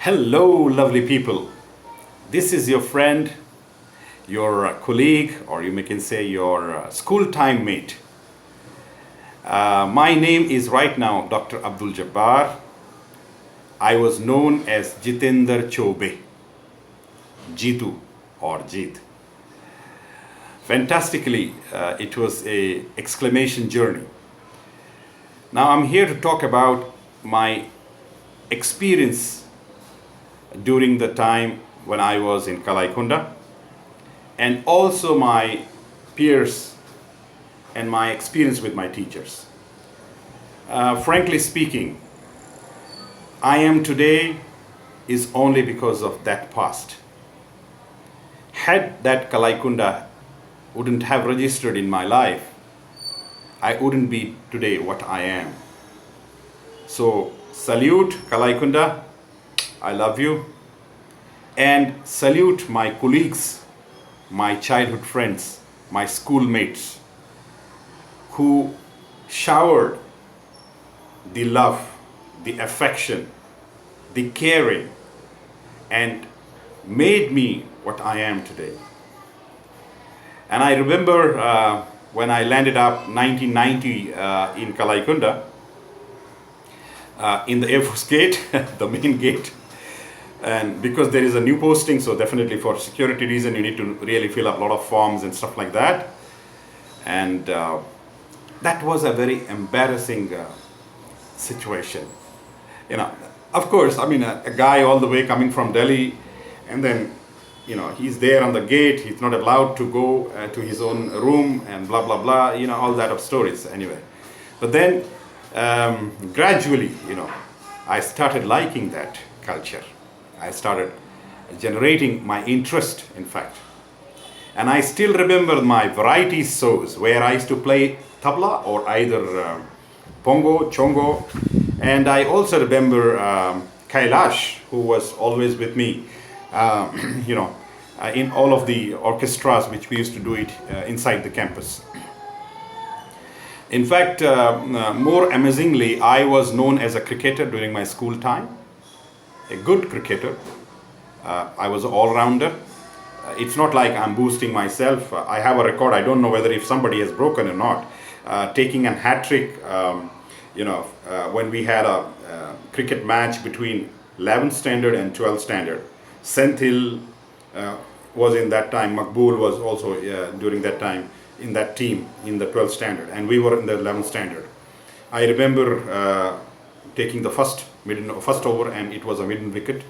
Hello, lovely people. This is your friend, your colleague, or you may can say your school time mate. My name is right now Dr. Abdul Jabbar. I was known as Jitender Chaubey, Jitu or Jit. Fantastically, it was a exclamation journey. Now I'm here to talk about my experience during the time when I was in Kalaikunda, and also my peers and my experience with my teachers. Frankly speaking, I am today is only because of that past. Had that Kalaikunda wouldn't have registered in my life, I wouldn't be today what I am. So salute Kalaikunda, I love you, and salute my colleagues, my childhood friends, my schoolmates who showered the love, the affection, the caring, and made me what I am today. And I remember when I landed up 1990 in Kalaikunda, in the Air Force gate, the main gate. And because there is a new posting, so definitely for security reason, you need to really fill up a lot of forms and stuff like that. And that was a very embarrassing situation. You know, of course, I mean, a guy all the way coming from Delhi, and then, you know, he's there on the gate, he's not allowed to go to his own room and blah, blah, blah, you know, all that of stories anyway. But then gradually, you know, I started liking that culture. I started generating my interest, in fact. And I still remember my variety shows where I used to play tabla or either pongo, chongo. And I also remember Kailash, who was always with me, you know, in all of the orchestras which we used to do it inside the campus. In fact, more amazingly, I was known as a cricketer during my school time. A good cricketer. I was an all-rounder. It's not like I'm boosting myself. I have a record. I don't know whether if somebody has broken or not. Taking a hat-trick, you know, when we had a cricket match between 11th standard and 12th standard. Senthil was in that time. Makbul was also during that time in that team in the 12th standard. And we were in the 11th standard. I remember taking the first over, and it was a middle wicket,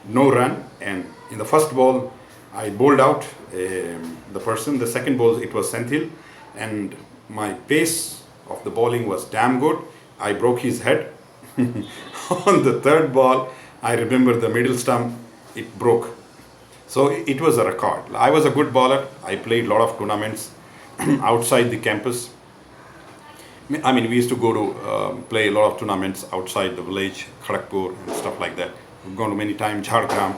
no run, and in the first ball I bowled out the person. The second ball it was Senthil, and my pace of the bowling was damn good. I broke his head. On the third ball, I remember the middle stump, it broke. So it was a record. I was a good bowler. I played a lot of tournaments outside the campus. I mean, we used to go to play a lot of tournaments outside the village, Kharagpur and stuff like that. We've gone to many times, Jharkhand,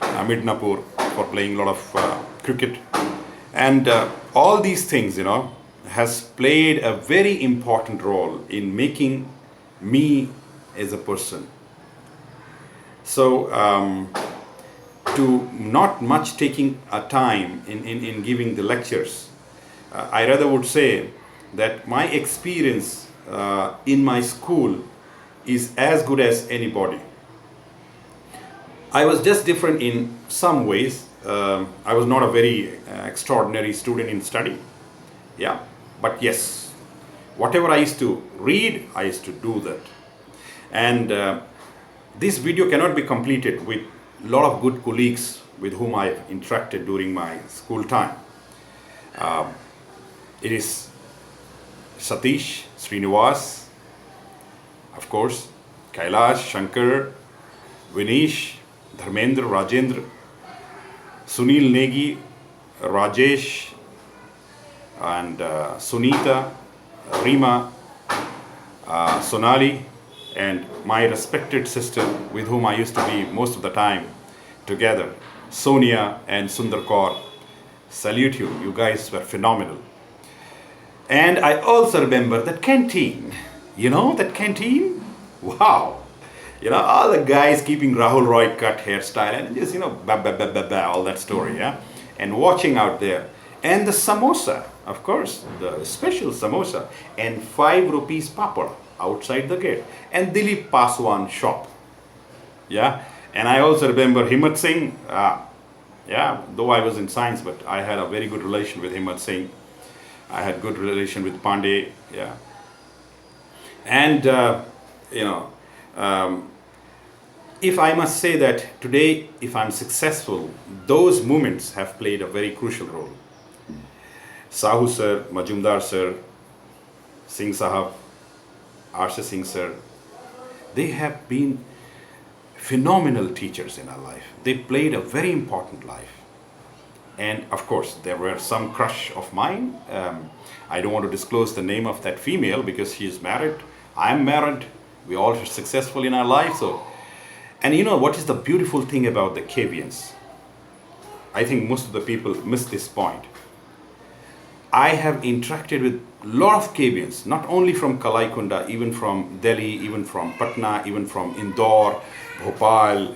Midnapur, for playing a lot of cricket. And all these things, you know, has played a very important role in making me as a person. So, to not much taking a time in giving the lectures, I rather would say that my experience in my school is as good as anybody. I was just different in some ways. I was not a very extraordinary student in study. Yeah, but yes, whatever I used to read, I used to do that. And this video cannot be completed with a lot of good colleagues with whom I interacted during my school time. It is Satish, Srinivas, of course, Kailash, Shankar, Vinish, Dharmendra, Rajendra, Sunil Negi, Rajesh, and Sunita, Rima, Sonali, and my respected sister with whom I used to be most of the time together, Sonia and Sundar Kaur. Salute you, you guys were phenomenal. And I also remember that canteen, you know, that canteen? Wow, You know, all the guys keeping Rahul Roy cut hairstyle and just, you know, all that story, yeah? And watching out there. And the samosa, of course, the special samosa, and 5 rupees papad outside the gate. And Dilip Paswan shop, yeah? And I also remember Himmat Singh, yeah, though I was in science, but I had a very good relation with Himmat Singh. I had good relation with Pandey, yeah. And, you know, if I must say that today, if I'm successful, those moments have played a very crucial role. Sahu sir, Majumdar sir, Singh Sahab, Arsha Singh sir, they have been phenomenal teachers in our life. They played a very important life. And of course, there were some crush of mine. I don't want to disclose the name of that female because she is married. I'm married. We all are successful in our life. So, and you know what is the beautiful thing about the KVNs? I think most of the people miss this point. I have interacted with a lot of KVNs, not only from Kalaikunda, even from Delhi, even from Patna, even from Indore, Bhopal,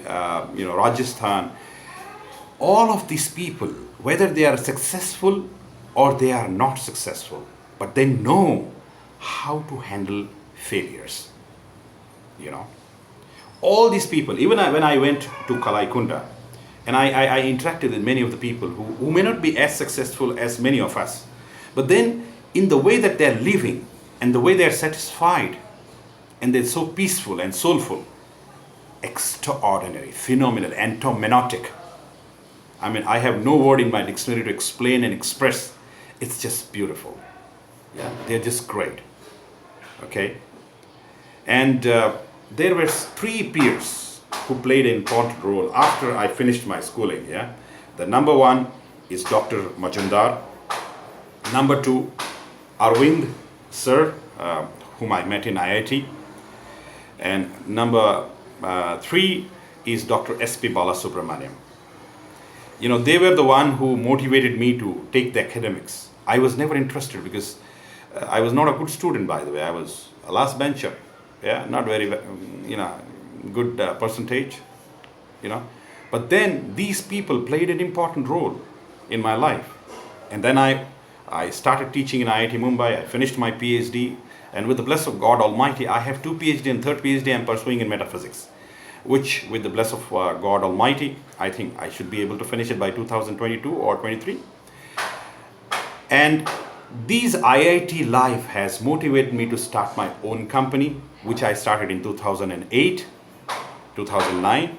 you know, Rajasthan. All of these people, whether they are successful or they are not successful, but they know how to handle failures, you know. All these people, even when I went to Kalaikunda, and I interacted with many of the people who may not be as successful as many of us, but then in the way that they're living and the way they're satisfied and they're so peaceful and soulful, extraordinary, phenomenal, entomenotic. I mean, I have no word in my dictionary to explain and express. It's just beautiful. Yeah, they're just great. Okay? And there were 3 peers who played an important role after I finished my schooling. Yeah, the number 1 is Dr. Majumdar. Number 2, Arvind sir, whom I met in IIT. And number 3 is Dr. S.P. Balasubramaniam. You know, they were the one who motivated me to take the academics. I was never interested because I was not a good student, by the way. I was a last bencher. Yeah, not very, you know, good percentage, you know. But then these people played an important role in my life. And then I started teaching in IIT Mumbai. I finished my Ph.D. And with the blessing of God Almighty, I have 2 Ph.D. and 3rd Ph.D. I'm pursuing in metaphysics, which with the blessing of God Almighty, I think I should be able to finish it by 2022 or 23. And these IIT life has motivated me to start my own company, which I started in 2008, 2009.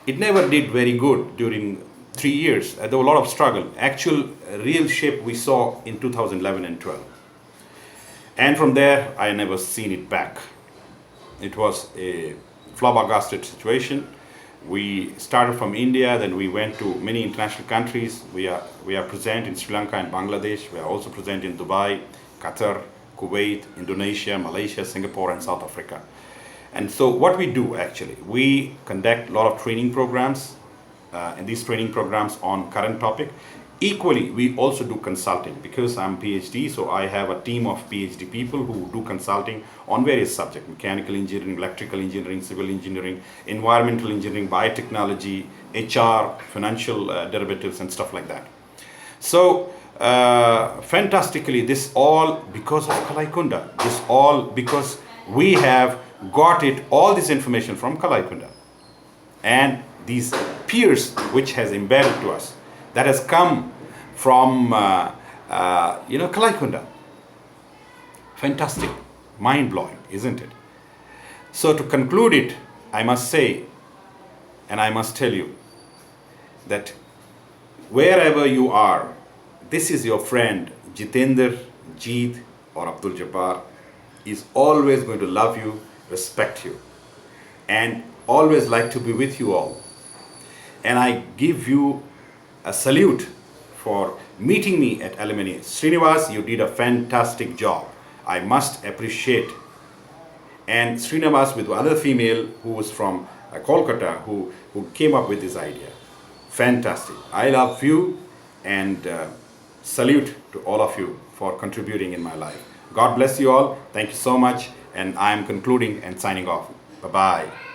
It never did very good during 3 years. There was a lot of struggle. Actual real shape we saw in 2011 and 12. And from there, I never seen it back. It was a flabbergasted situation. We started from India, then we went to many international countries. We are present in Sri Lanka and Bangladesh. We are also present in Dubai, Qatar, Kuwait, Indonesia, Malaysia, Singapore, and South Africa. And so what we do actually, we conduct a lot of training programs, and these training programs on current topic. Equally, we also do consulting because I'm PhD, so I have a team of PhD people who do consulting on various subjects: mechanical engineering, electrical engineering, civil engineering, environmental engineering, biotechnology, HR, financial derivatives, and stuff like that. So, fantastically, this all because of Kalaikunda. This all because we have got all this information from Kalaikunda. And these peers which has embedded to us, that has come from, you know, Kalaikunda. Fantastic, mind-blowing, isn't it? So to conclude it, I must say, and I must tell you, that wherever you are, this is your friend, Jitender, Jeet, or Abdul Jabbar, is always going to love you, respect you, and always like to be with you all. And I give you a salute for meeting me at Alumni. Srinivas, you did a fantastic job. I must appreciate. And Srinivas with other female who was from Kolkata who came up with this idea. Fantastic. I love you and salute to all of you for contributing in my life. God bless you all. Thank you so much. And I am concluding and signing off. Bye-bye.